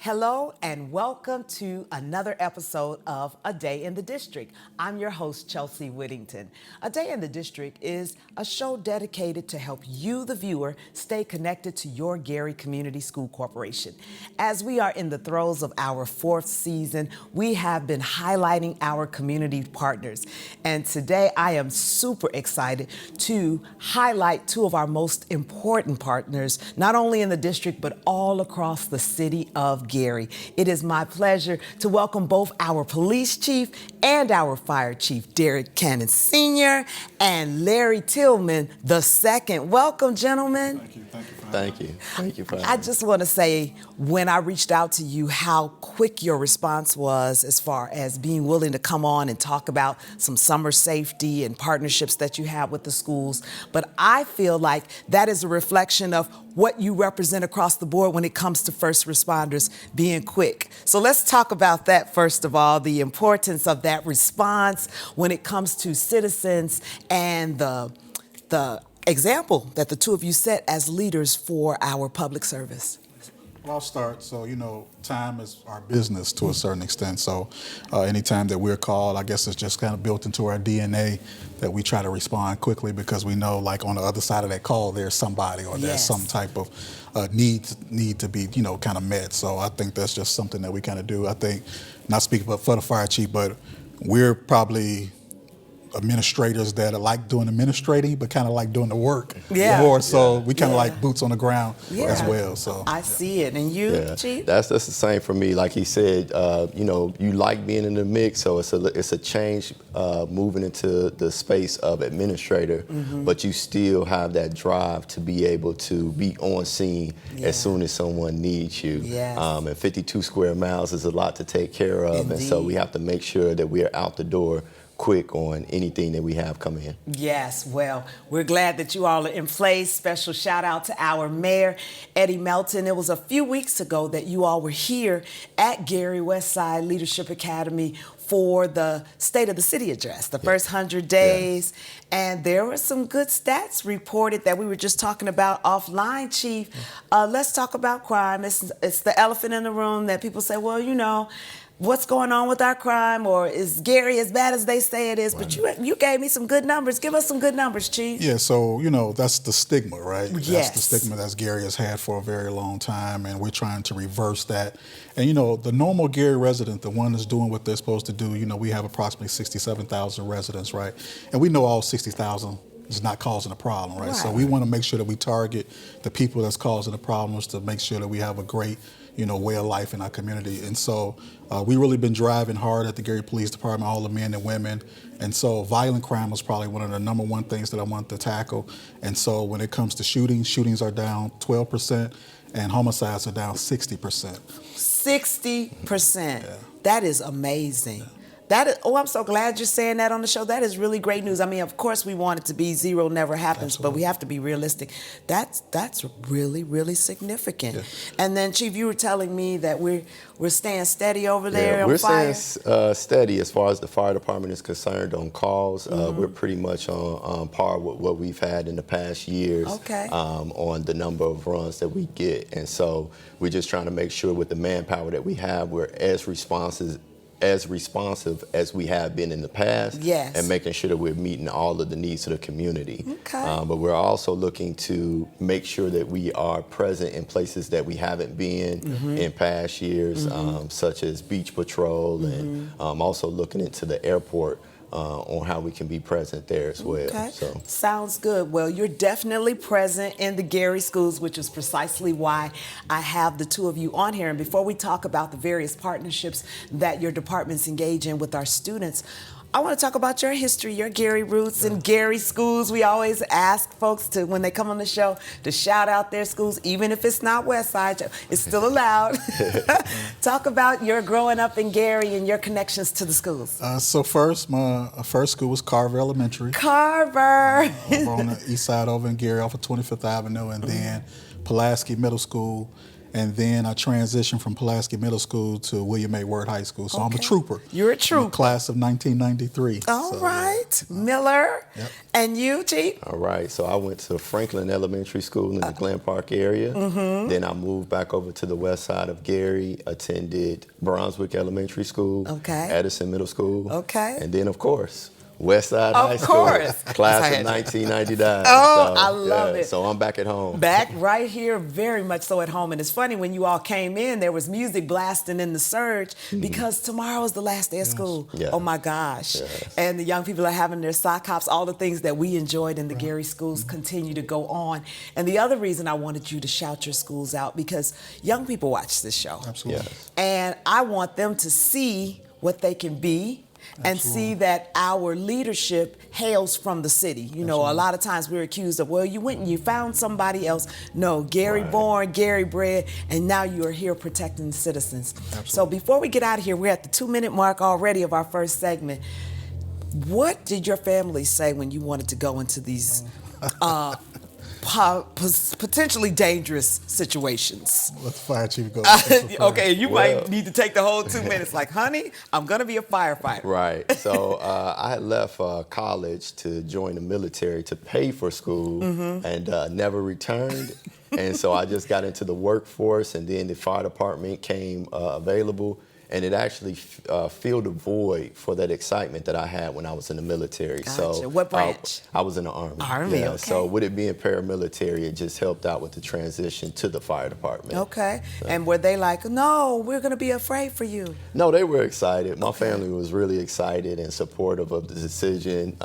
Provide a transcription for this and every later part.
Hello and welcome to another episode of A Day in the District. I'm your host, Chelsea Whittington. A Day in the District is a show dedicated to help you, the viewer, stay connected to your Gary Community School Corporation. As we are in the throes of our fourth season, we have been highlighting our community partners. And today I am super excited to highlight two of our most important partners, not only in the district, but all across the city of Gary. It is my pleasure to welcome both our police chief and our fire chief, Derrick Cannon Sr. and Larry Tillman II. Welcome, gentlemen. Thank you. Thank you for having I me. just want to say, when I reached out to you, how quick your response was as far as being willing to come on and talk about some summer safety and partnerships that you have with the schools. But I feel like that is a reflection of what you represent across the board when it comes to first responders being quick. So let's talk about that first of all, the importance of that response when it comes to citizens and the example that the two of you set as leaders for our public service. Well, I'll start. So, time is our business to a certain extent. So anytime that we're called, I guess it's just kind of built into our DNA that we try to respond quickly because we know, like, on the other side of that call, there's somebody or there's some type of need to be, kind of met. So I think that's just something that we kind of do. I think, not speaking for the fire chief, but we're probably administrators that are like doing administrating, but kind of like doing the work more. So we kind of like boots on the ground as well. So I see it. And you, Chief? That's the same for me. Like he said, you like being in the mix, so it's a change moving into the space of administrator, but you still have that drive to be able to be on scene as soon as someone needs you. And 52 square miles is a lot to take care of, and so we have to make sure that we are out the door quick on anything that we have coming in. Yes, well, we're glad that you all are in place. Special shout out to our mayor, Eddie Melton. It was a few weeks ago that you all were here at Gary Westside Leadership Academy for the State of the City address, the first 100 days. And there were some good stats reported that we were just talking about offline, Chief. Let's talk about crime. It's the elephant in the room that people say, well, what's going on with our crime, or is Gary as bad as they say it is? But you gave me some good numbers. Give us some good numbers, Chief. Yeah, so, that's the stigma, right? Yes. That's the stigma that Gary has had for a very long time, and we're trying to reverse that. And, the normal Gary resident, the one that's doing what they're supposed to do, we have approximately 67,000 residents, right? And we know all 60,000 is not causing a problem, right? So we want to make sure that we target the people that's causing the problems to make sure that we have a great way of life in our community. And so we really been driving hard at the Gary Police Department, all the men and women. And so violent crime was probably one of the number one things that I wanted to tackle. And so when it comes to shootings are down 12% and homicides are down 60%. 60%. Yeah. That is amazing. I'm so glad you're saying that on the show. That is really great news. I mean, of course, we want it to be zero never happens, but we have to be realistic. That's really, really significant. Yeah. And then, Chief, you were telling me that we're staying steady over there on fire. We're staying steady as far as the fire department is concerned on calls. We're pretty much on par with what we've had in the past years on the number of runs that we get. And so we're just trying to make sure with the manpower that we have, we're as responsive as we have been in the past, and making sure that we're meeting all of the needs of the community. But we're also looking to make sure that we are present in places that we haven't been in past years, such as beach patrol, and also looking into the airport on how we can be present there as well. So. Sounds good. Well, you're definitely present in the Gary schools, which is precisely why I have the two of you on here. And before we talk about the various partnerships that your departments engage in with our students, I want to talk about your history, your Gary roots and Gary schools. We always ask folks to, when they come on the show, to shout out their schools, even if it's not Westside, it's still allowed. Talk about your growing up in Gary and your connections to the schools. So first, my first school was Carver Elementary. Carver! Over on the east side over in Gary off of 25th Avenue, and then Pulaski Middle School. And then I transitioned from Pulaski Middle School to William A. Word High School. So I'm a trooper. You're a trooper. I'm a class of 1993. All right. Miller. Yep. And you, Chief? All right, so I went to Franklin Elementary School in the Glen Park area. Then I moved back over to the west side of Gary, attended Brunswick Elementary School, Edison Middle School, and then, of course, West Side High School, class of 1999. Oh, so, I love it. So I'm back at home. Back right here, very much so at home. And it's funny, when you all came in, there was music blasting in the surge because tomorrow is the last day of school. Oh, my gosh. And the young people are having their sock hops. All the things that we enjoyed in the Gary schools continue to go on. And the other reason I wanted you to shout your schools out, because young people watch this show. Absolutely. And I want them to see what they can be, and see that our leadership hails from the city. You know, a lot of times we're accused of, well, you went and you found somebody else. No, Gary born, Gary bred, and now you are here protecting the citizens. So before we get out of here, we're at the 2-minute mark already of our first segment. What did your family say when you wanted to go into these potentially dangerous situations? Let the fire chief go. Okay, you might need to take the whole 2 minutes. Like, honey, I'm going to be a firefighter. Right. So I had left college to join the military to pay for school and never returned. And so I just got into the workforce, and then the fire department came available. And it actually filled a void for that excitement that I had when I was in the military. Gotcha. So what branch? I was in the Army. Army, okay. So with it being paramilitary, it just helped out with the transition to the fire department. Okay. So. And were they like, no, we're going to be afraid for you? No, they were excited. My family was really excited and supportive of the decision.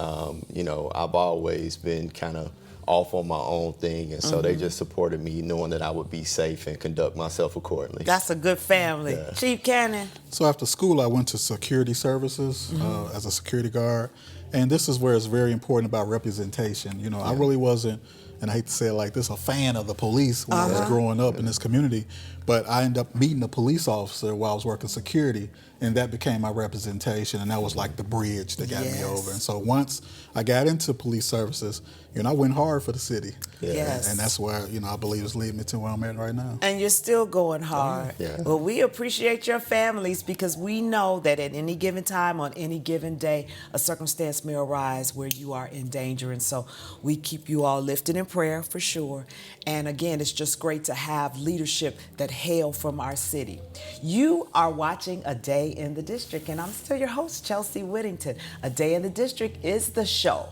You know, I've always been kind of off on my own thing, and so they just supported me, knowing that I would be safe and conduct myself accordingly. That's a good family. Yeah. Chief Cannon. So after school, I went to security services as a security guard, and this is where it's very important about representation. You know, I really wasn't, and I hate to say it like this, a fan of the police when I was growing up in this community, but I ended up meeting a police officer while I was working security, and that became my representation, and that was like the bridge that got me over. And so once I got into police services, you know, I went hard for the city. Yes. And that's where, you know, I believe it's leading me to where I'm at right now. And you're still going hard. Well, we appreciate your families, because we know that at any given time, on any given day, a circumstance may arise where you are in danger. And so we keep you all lifted in prayer for sure. And again, it's just great to have leadership that hail from our city. You are watching A Day in the District, and I'm still your host, Chelsea Whittington. A Day in the District is the show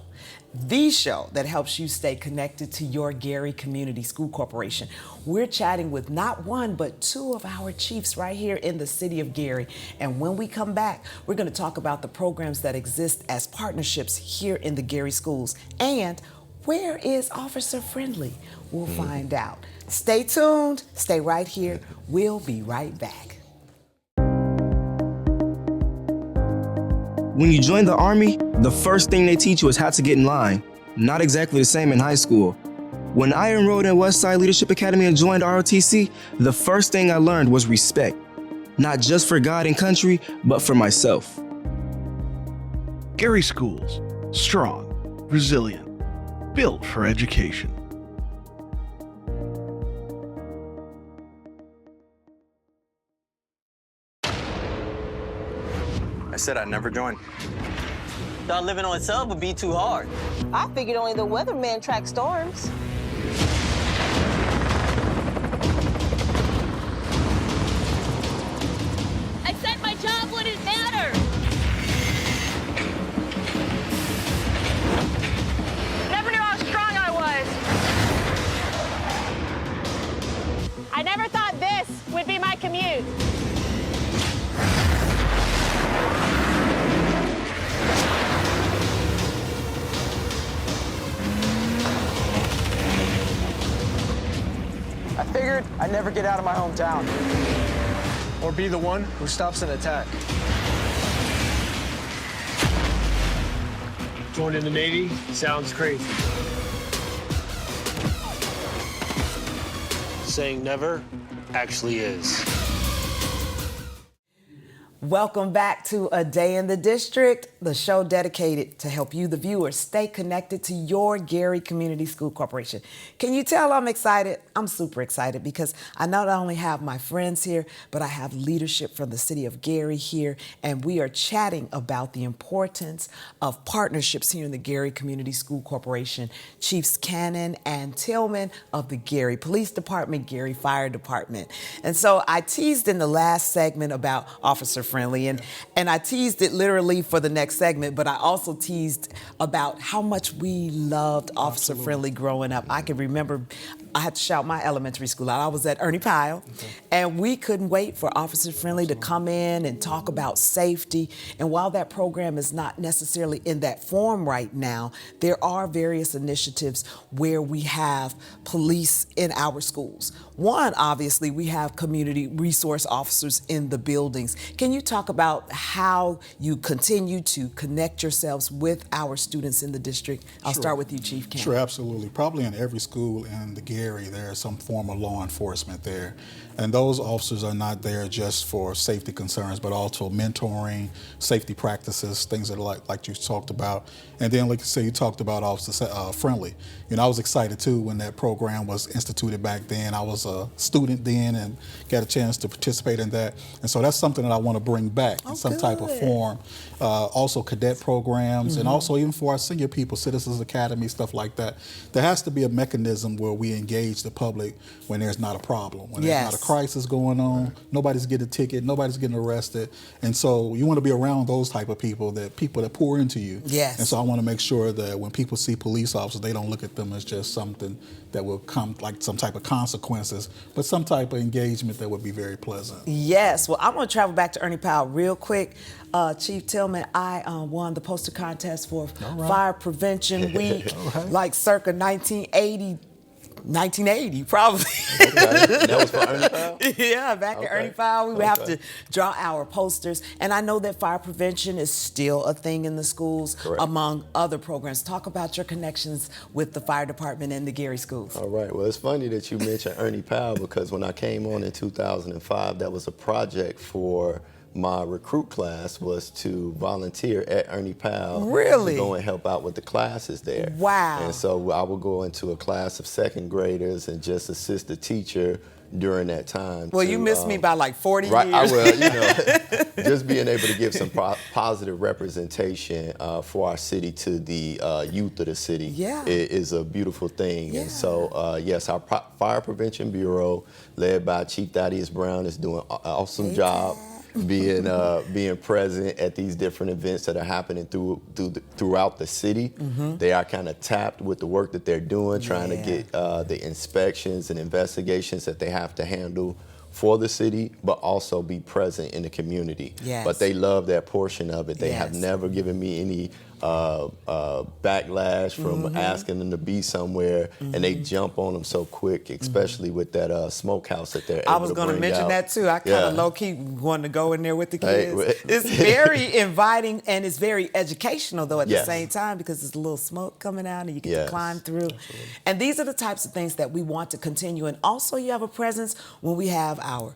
that helps you stay connected to your Gary Community School Corporation. We're chatting with not one, but two of our chiefs right here in the city of Gary. And when we come back, we're going to talk about the programs that exist as partnerships here in the Gary schools. And where is Officer Friendly? We'll find out. Stay tuned. Stay right here. We'll be right back. When you join the Army, the first thing they teach you is how to get in line. Not exactly the same in high school. When I enrolled in Westside Leadership Academy and joined ROTC, the first thing I learned was respect. Not just for God and country, but for myself. Gary Schools, strong, resilient, built for education. I said I'd never join. Thought living on sub would be too hard. I figured only the weatherman tracks storms. I said my job wouldn't matter. Never knew how strong I was. I never thought this would be my commute. I figured I'd never get out of my hometown. Or be the one who stops an attack. Joining the Navy sounds crazy. Saying never actually is. Welcome back to A Day in the District, the show dedicated to help you, the viewer, stay connected to your Gary Community School Corporation. Can you tell I'm excited? I'm super excited because I not only have my friends here, but I have leadership from the city of Gary here, and we are chatting about the importance of partnerships here in the Gary Community School Corporation. Chiefs Cannon and Tillman of the Gary Police Department, Gary Fire Department. And so I teased in the last segment about officer friendly, and I teased it literally for the next segment, but I also teased about how much we loved officer friendly growing up. I can remember I had to shout my elementary school out. I was at Ernie Pyle, and we couldn't wait for officer friendly to come in and talk about safety. And while that program is not necessarily in that form right now, there are various initiatives where we have police in our schools. One, obviously, we have community resource officers in the buildings. Can you talk about how you continue to connect yourselves with our students in the district? I'll start with you, Chief Cannon. Sure, absolutely. Probably in every school in the Gary, there is some form of law enforcement there. And those officers are not there just for safety concerns, but also mentoring, safety practices, things that are like you talked about. And then, like you say, you talked about officer friendly. You know, I was excited too when that program was instituted back then. I was a student then and got a chance to participate in that. And so that's something that I want to bring back in some type of form. Also cadet programs, and also even for our senior people, Citizens Academy, stuff like that. There has to be a mechanism where we engage the public when there's not a problem, when there's not a crisis going on, nobody's getting a ticket, nobody's getting arrested. And so you want to be around those type of people that pour into you. Yes. And so I want to make sure that when people see police officers, they don't look at them as just something that will come like some type of consequences, but some type of engagement that would be very pleasant. Yes. Well, I'm going to travel back to Ernie Powell real quick. Chief Tillman, I won the poster contest for Fire Prevention Week, like circa 1980, probably. That was for Ernie Powell? Yeah, back at Ernie Powell, we would have to draw our posters. And I know that fire prevention is still a thing in the schools, among other programs. Talk about your connections with the fire department and the Gary schools. All right. Well, it's funny that you mentioned Ernie Powell, because when I came on in 2005, that was a project for my recruit class, was to volunteer at Ernie Powell. Really? To go and help out with the classes there. Wow. And so I would go into a class of second graders and just assist the teacher during that time. Well, you missed me by like 40 right, years. I will, you know, just being able to give some positive representation for our city to the youth of the city is a beautiful thing. Yeah. And so, yes, our Fire Prevention Bureau, led by Chief Thaddeus Brown, is doing an awesome job being present at these different events that are happening throughout the city. They are kind of tapped with the work that they're doing, trying to get the inspections and investigations that they have to handle for the city, but also be present in the community. Yes. But they love that portion of it. They have never given me any backlash from asking them to be somewhere, and they jump on them so quick, especially with that smokehouse that they're able to bring out. I was going to mention that too. I kind of low-key wanted to go in there with the kids. It's very inviting, and it's very educational, though, at the same time, because there's a little smoke coming out and you get to climb through. Absolutely. And these are the types of things that we want to continue. And also you have a presence when we have our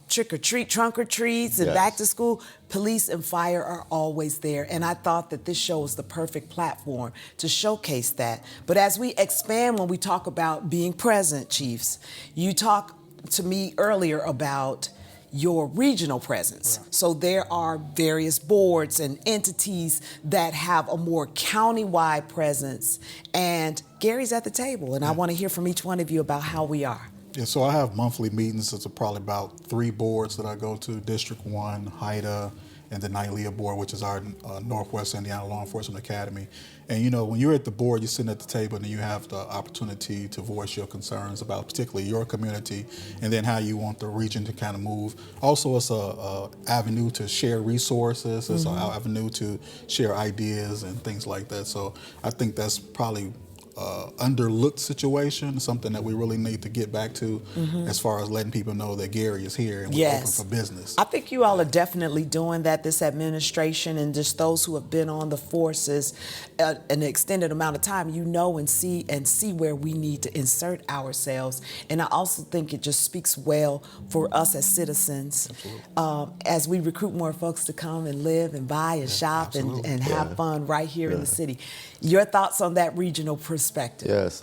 trick-or-treat, trunk-or-treats, and back to school. Police and fire are always there, and I thought that this show was the perfect platform to showcase that. But as we expand, when we talk about being present, Chiefs, you talked to me earlier about your regional presence. So there are various boards and entities that have a more county-wide presence, and Gary's at the table, and I want to hear from each one of you about how we are. Yeah, so I have monthly meetings. It's probably about 3 boards that I go to: District 1, HIDA, and the NILEA board, which is our Northwest Indiana Law Enforcement Academy. And you know, when you're at the board, you're sitting at the table and you have the opportunity to voice your concerns about particularly your community and then how you want the region to kind of move. Also, it's a avenue to share resources. It's an avenue to share ideas and things like that. So I think that's probably underlooked situation, something that we really need to get back to as far as letting people know that Gary is here and we're open for business. I think you all are definitely doing that, this administration and just those who have been on the forces an extended amount of time, and see where we need to insert ourselves. And I also think it just speaks well for us as citizens as we recruit more folks to come and live and buy and shop and have fun right here in the city. Your thoughts on that regional perspective? Yes,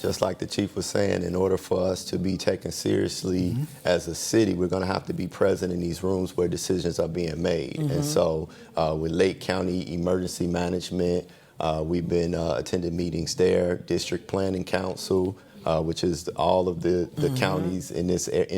just like the chief was saying, in order for us to be taken seriously as a city, we're going to have to be present in these rooms where decisions are being made. And so with Lake County Emergency Management, we've been attending meetings there, District Planning Council, which is all of the counties in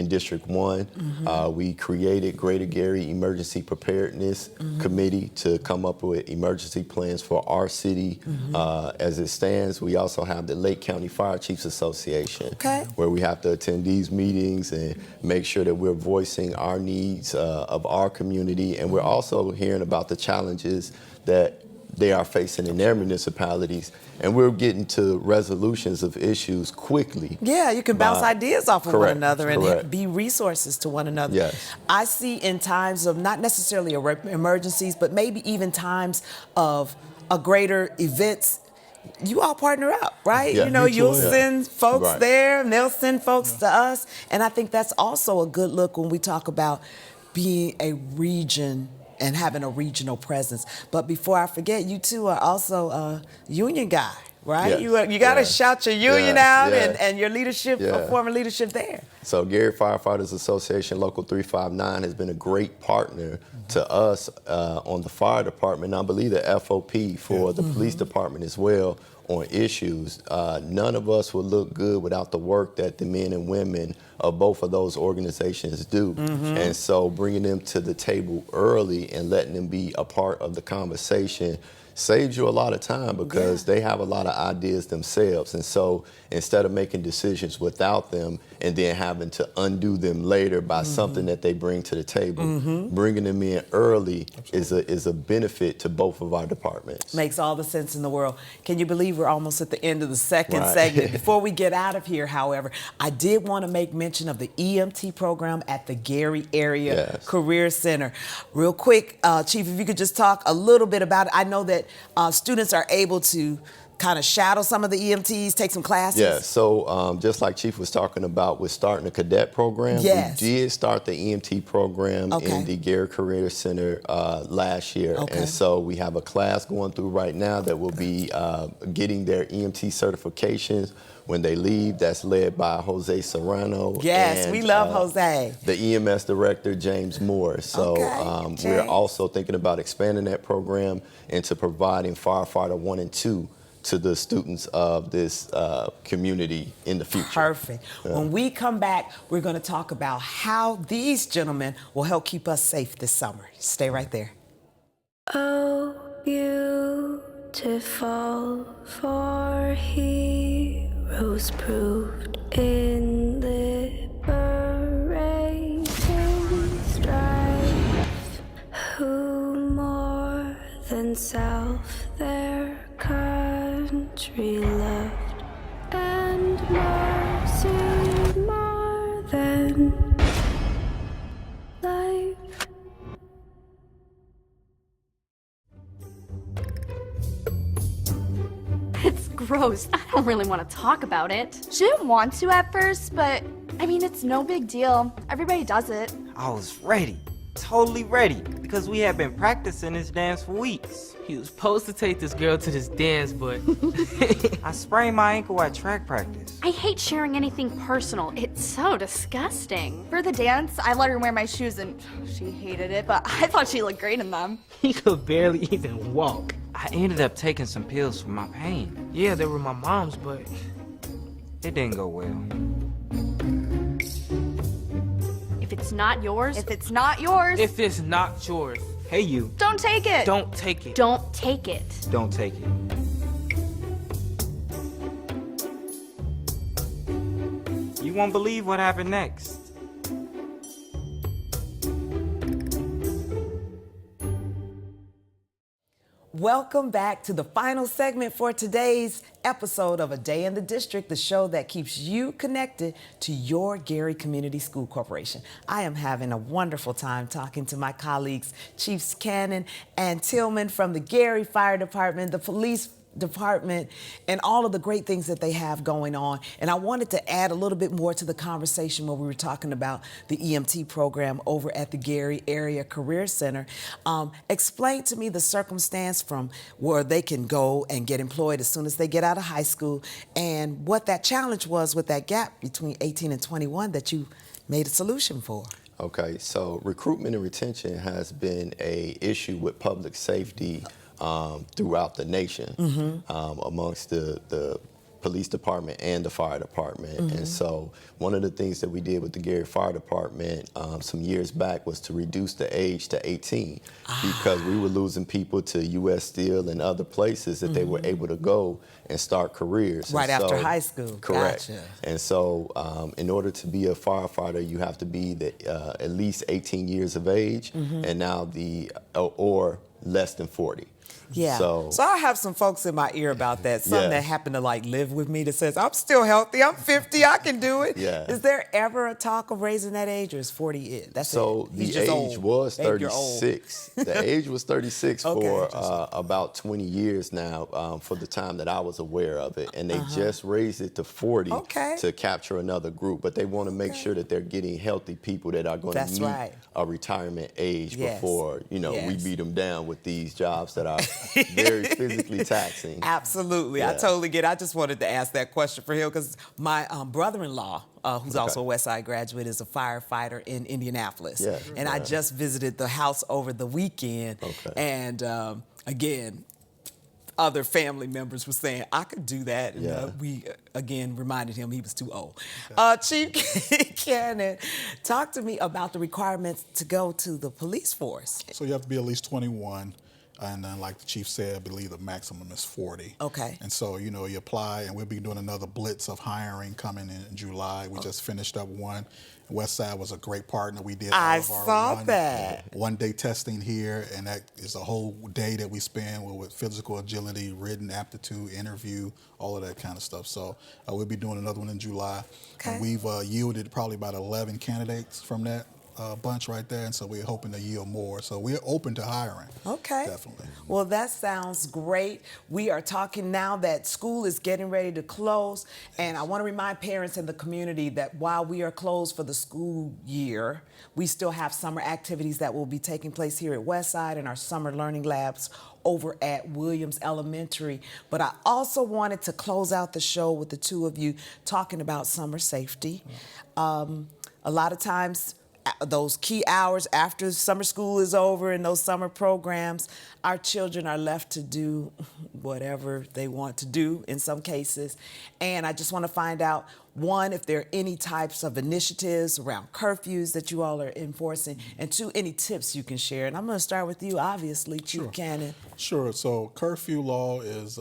District 1. We created Greater Gary Emergency Preparedness Committee to come up with emergency plans for our city as it stands. We also have the Lake County Fire Chiefs Association, where we have to attend these meetings and make sure that we're voicing our needs of our community. And we're also hearing about the challenges that they are facing in their municipalities, and we're getting to resolutions of issues quickly. Yeah, you can bounce ideas off of one another and be resources to one another. Yes. I see in times of not necessarily emergencies, but maybe even times of a greater events, you all partner up, right? Yeah, You'll send folks there and they'll send folks to us. And I think that's also a good look when we talk about being a region and having a regional presence. But before I forget, you two are also a union guy, right? Yes. You got to shout your union out and your leadership, former leadership there. So Gary Firefighters Association Local 359 has been a great partner to us on the fire department. I believe the FOP for the police department as well on issues. None of us would look good without the work that the men and women of both of those organizations do. And so bringing them to the table early and letting them be a part of the conversation saves you a lot of time because they have a lot of ideas themselves. And so instead of making decisions without them and then having to undo them later by something that they bring to the table, bringing them in early is a benefit to both of our departments. Makes all the sense in the world. Can you believe we're almost at the end of the second segment? Before we get out of here, however, I did want to make mention of the EMT program at the Gary Area Career Center. Real quick, Chief, if you could just talk a little bit about it. I know that students are able to kind of shadow some of the EMTs, take some classes? Yeah, so just like Chief was talking about with starting the cadet program, we did start the EMT program in the Gary Career Center last year. And so we have a class going through right now that will be getting their EMT certifications when they leave. That's led by Jose Serrano. Yes, and we love Jose. The EMS director, James Moore. So we're also thinking about expanding that program into providing firefighter 1 and 2 to the students of this community in the future. Perfect. When we come back, we're going to talk about how these gentlemen will help keep us safe this summer. Stay right there. Oh, beautiful for heroes proved in liberating strife, who more than self their country loved, and mercy more than life. It's gross. I don't really want to talk about it. She didn't want to at first, but I mean, it's no big deal. Everybody does it. I was ready. Totally ready, because we had been practicing this dance for weeks. He was supposed to take this girl to this dance, but I sprained my ankle at track practice. I hate sharing anything personal. It's so disgusting. For the dance, I let her wear my shoes and she hated it, but I thought she looked great in them. He could barely even walk. I ended up taking some pills for my pain. Yeah, they were my mom's, but it didn't go well. If it's not yours. If it's not yours. If it's not yours. Hey, you. Don't take it. Don't take it. Don't take it. Don't take it. You won't believe what happened next. Welcome back to the final segment for today's episode of A Day in the District, the show that keeps you connected to your Gary Community School Corporation. I am having a wonderful time talking to my colleagues, Chiefs Cannon and Tillman from the Gary Fire Department, the police department, and all of the great things that they have going on. And I wanted to add a little bit more to the conversation when we were talking about the EMT program over at the Gary Area Career Center. Explain to me the circumstance from where they can go and get employed as soon as they get out of high school, and what that challenge was with that gap between 18 and 21 that you made a solution for. Okay, so recruitment and retention has been an issue with public safety throughout the nation, amongst the police department and the fire department. And so one of the things that we did with the Gary Fire Department some years back was to reduce the age to 18 because we were losing people to U.S. Steel and other places that they were able to go and start careers. Right after high school. Correct. Gotcha. And so in order to be a firefighter, you have to be at least 18 years of age and now or less than 40. Yeah. So I have some folks in my ear about that. Some that happen to live with me that says, I'm still healthy, I'm 50, I can do it. Yeah. Is there ever a talk of raising that age, or is 40 it? That's so it. He's the just age old. was 36. The age was 36 for about 20 years now, for the time that I was aware of it. And they just raised it to 40 to capture another group. But they want to make sure that they're getting healthy people that are going to meet a retirement age before, we beat them down with these jobs that are very physically taxing. Absolutely. I totally get it. I just wanted to ask that question for him because my brother-in-law, who's also a West Side graduate, is a firefighter in Indianapolis. Yeah. And I just visited the house over the weekend. And again, other family members were saying, I could do that. And we, again, reminded him he was too old. Chief Cannon, talk to me about the requirements to go to the police force. So you have to be at least 21. And then, like the chief said, I believe the maximum is 40. Okay. And so, you apply, and we'll be doing another blitz of hiring coming in July. We just finished up one. Westside was a great partner. We did all of our one-day testing here, and that is a whole day that we spend with physical agility, written aptitude, interview, all of that kind of stuff. So we'll be doing another one in July. And we've yielded probably about 11 candidates from that bunch right there, and so we're hoping to yield more. So we're open to hiring. Okay. Definitely. Well, that sounds great. We are talking now that school is getting ready to close, and I want to remind parents in the community that while we are closed for the school year, we still have summer activities that will be taking place here at Westside in our summer learning labs over at Williams Elementary. But I also wanted to close out the show with the two of you talking about summer safety. A lot of times, those key hours after summer school is over and those summer programs, our children are left to do whatever they want to do in some cases. And I just want to find out, one, if there are any types of initiatives around curfews that you all are enforcing, and two, any tips you can share. And I'm going to start with you, obviously, Chief Cannon. Sure. So curfew law is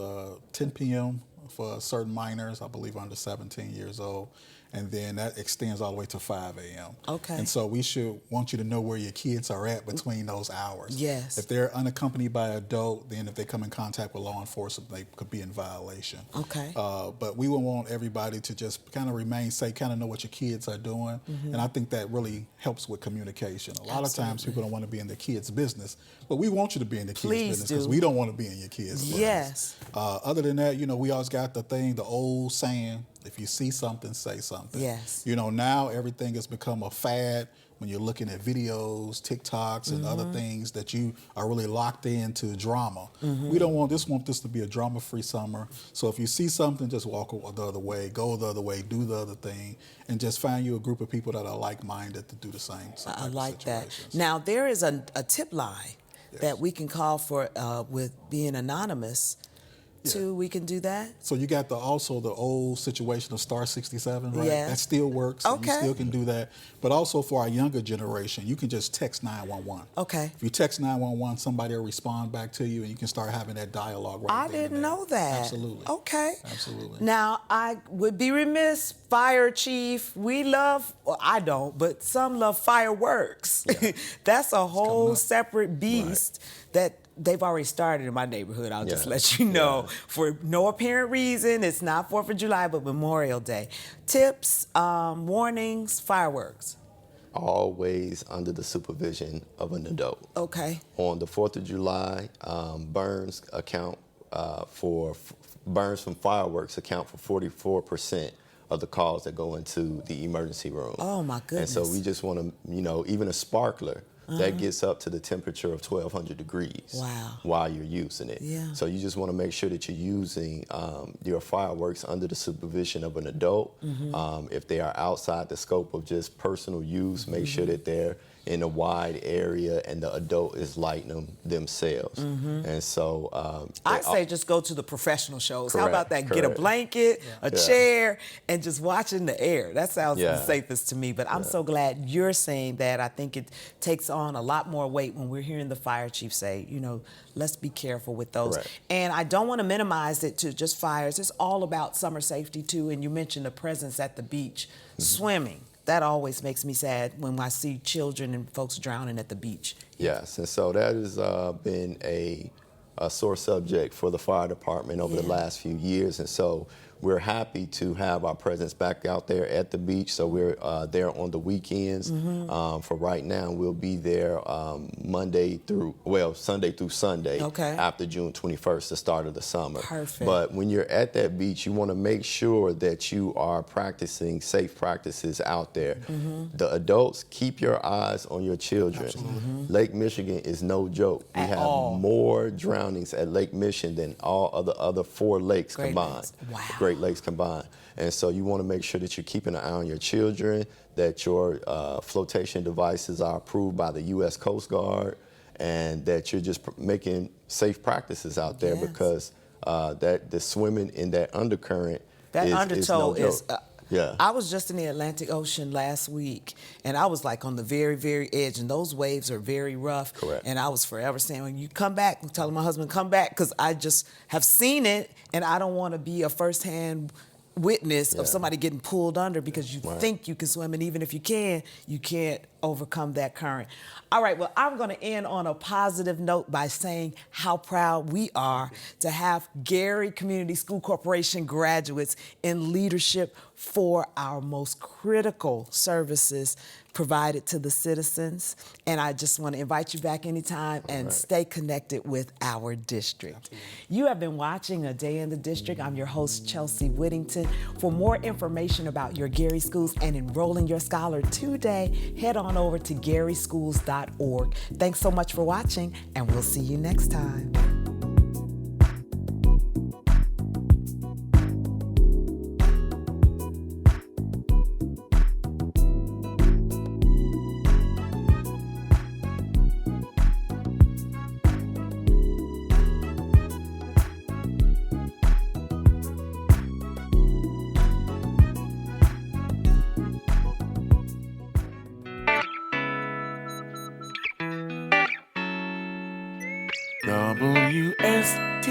10 p.m. for certain minors, I believe under 17 years old. And then that extends all the way to 5 a.m. Okay. And so we should want you to know where your kids are at between those hours. Yes. If they're unaccompanied by an adult, then if they come in contact with law enforcement, they could be in violation. Okay. But we would want everybody to just kind of remain safe, kind of know what your kids are doing. And I think that really helps with communication. A lot of times people don't want to be in their kids' business, but we want you to be in the kids' business because we don't want to be in your kids' business. Yes. Other than that, we always got the old saying, if you see something, say something. Yes. Now everything has become a fad when you're looking at videos, TikToks, and other things that you are really locked into drama. We don't want this to be a drama-free summer. So if you see something, just walk the other way, go the other way, do the other thing, and just find you a group of people that are like-minded to do the same. I like that. Now, there is a tip line that we can call for with being anonymous. Too, we can do that. So you got also the old situation of Star 67, right? Yeah. That still works. Okay. You still can do that. But also for our younger generation, you can just text 911. Okay. If you text 911, somebody will respond back to you, and you can start having that dialogue right there. I didn't know that. Absolutely. Okay. Absolutely. Now, I would be remiss, Fire Chief, we love, well, I don't, but some love fireworks. Yeah. That's a whole separate beast that they've already started in my neighborhood. I'll just let you know. For no apparent reason, it's not 4th of July, but Memorial Day. Tips, warnings, fireworks. Always under the supervision of an adult. Okay. On the 4th of July, burns from fireworks account for 44% of the calls that go into the emergency room. Oh my goodness. And so we just want to, even a sparkler, that gets up to the temperature of 1,200 degrees while you're using it. Yeah. So you just want to make sure that you're using your fireworks under the supervision of an adult. If they are outside the scope of just personal use, make sure that they're in a wide area and the adult is lighting them themselves. And so I say just go to the professional shows. Correct, How about that? Get a correct. blanket, a chair, and just watch in the air. That sounds the safest to me. But I'm so glad you're saying that. I think it takes on a lot more weight when we're hearing the fire chief say, let's be careful with those. Correct. And I don't want to minimize it to just fires. It's all about summer safety too. And you mentioned the presence at the beach, swimming. That always makes me sad when I see children and folks drowning at the beach. Yes, and so that has been a sore subject for the fire department over the last few years. And so we're happy to have our presence back out there at the beach. So we're there on the weekends. For right now, we'll be there Sunday through Sunday after June 21st, the start of the summer. Perfect. But when you're at that beach, you want to make sure that you are practicing safe practices out there. The adults, keep your eyes on your children. Lake Michigan is no joke. We have more drownings at Lake Michigan than all of the other 4 lakes combined. Wow. Great Lakes combined. And so you want to make sure that you're keeping an eye on your children, that your flotation devices are approved by the U.S. Coast Guard, and that you're just making safe practices out there because that the swimming in that undercurrent is no joke. I was just in the Atlantic Ocean last week, and I was like on the very, very edge, and those waves are very rough. Correct. And I was forever saying, when you come back, I'm telling my husband, come back, because I just have seen it, and I don't want to be a firsthand witness of somebody getting pulled under because you think you can swim, and even if you can, you can't overcome that current. All right, well, I'm going to end on a positive note by saying how proud we are to have Gary Community School Corporation graduates in leadership for our most critical services provided to the citizens. And I just want to invite you back anytime and stay connected with our district. You have been watching A Day in the District. I'm your host, Chelsea Whittington. For more information about your Gary schools and enrolling your scholar today, head on over to garyschools.org. Thanks so much for watching, and we'll see you next time. WSTG